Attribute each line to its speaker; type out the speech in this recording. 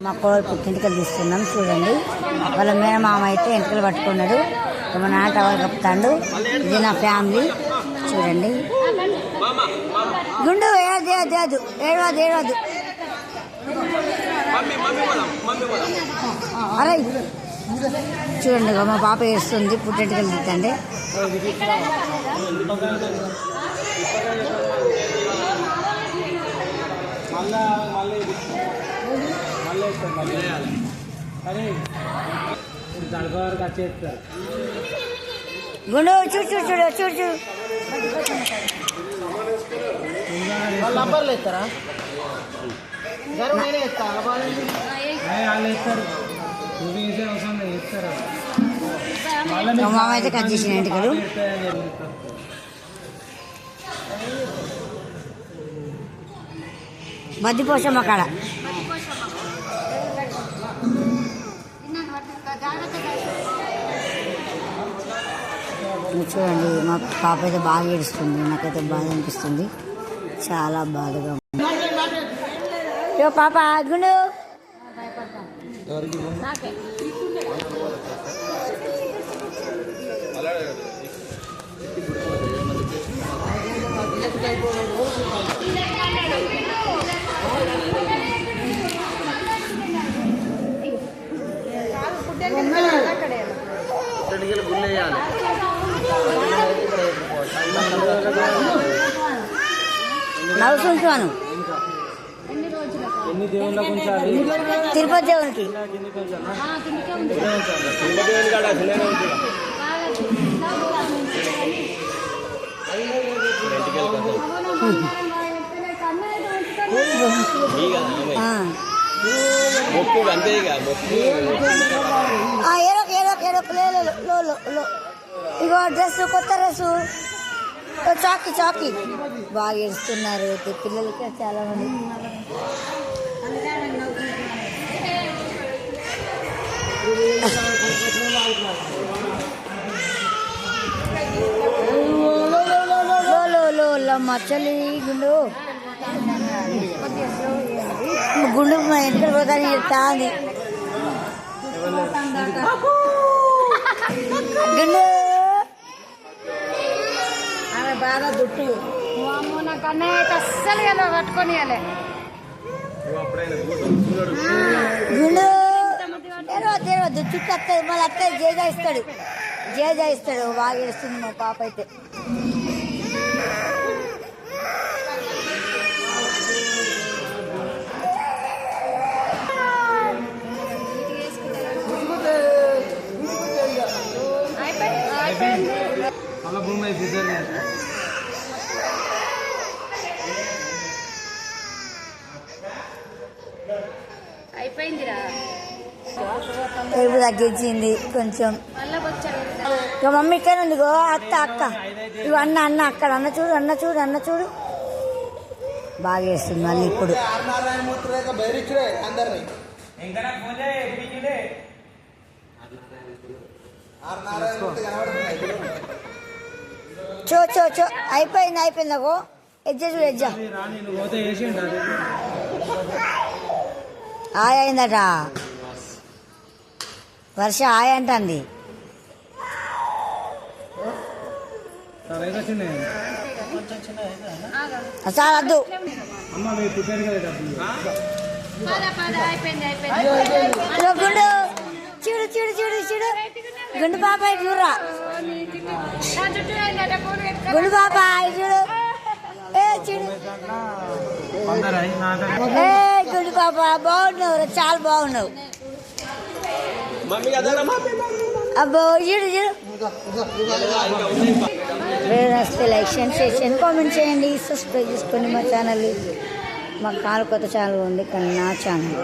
Speaker 1: మా కోడలు పుట్టింటికలు తీస్తున్నాం చూడండి. వాళ్ళ మేనమామ అయితే ఎంటికలు పట్టుకున్నాడు, మా నాన్న టవల్ కప్పుతాడు. ఇది నా ఫ్యామిలీ చూడండి. గుండు ఏది ఏది ఏడవదు ఏడవదు. అరే చూడండి మా పాప ఏడుస్తుంది, పుట్టింటికలు తీద్దండి. గుండు చూడు చూడు చూడు చూడు చూడు. మామ అయితే కట్ చేసిన ఎంటికలు. మధ్యపోషమ్మ కాడ చూడండి. మా పాప అయితే బాగా ఏడుస్తుంది, నాకైతే బాధ అనిపిస్తుంది, చాలా బాధగా ఉంది. పాప గుండు నవ్వుకుంటాను. తిరుపతి దేవునికి ఇగో డ్రెస్, కొత్త డ్రెస్సు, చాకి చాకి బాగా ఏడుస్తున్నారు పిల్లలకి చాలా మంది. మచ్చలి గుండు గుండు మా ఎంటర్ పోతాను చెప్తాంది. గుండు ఆమె బాగా దుట్టు నాకు అన్నయ్య అయితే అస్సలు ఎలా పట్టుకొని గుండు తెరవద్దు చుట్టూ వస్తుంది. మళ్ళీ అత్తయ్య జేజా ఇస్తాడు బాగా ఏడుస్తుంది మా పాప అయితే. ఎరుపు తగ్గించింది కొంచెం. ఇక మమ్మీ ఇక్కడ ఉంది గో అత్త అక్క ఇవి అన్న అక్కడ అన్న చూడు బాగా వేస్తుంది మళ్ళీ ఇప్పుడు. చో అయిపోయింది అగో ఎజ్జ చూడు ఎజ్జ ఆయ అయిందట. వర్ష ఆయ అంటుంది. చాలా వద్దు గుండు చూడు గుండు పాప చూడరా గుండు పాప చూడు గుండు పాప బాగున్నావు, చాలా బాగున్నావు. అబ్బో చూడు నచ్చితే లైక్ చేయండి, కామెంట్ చేయండి, సబ్స్క్రైబ్ చేసుకోండి మా ఛానల్. మా కాలు కొత్త ఛానల్ ఉంది కానీ నా ఛానల్.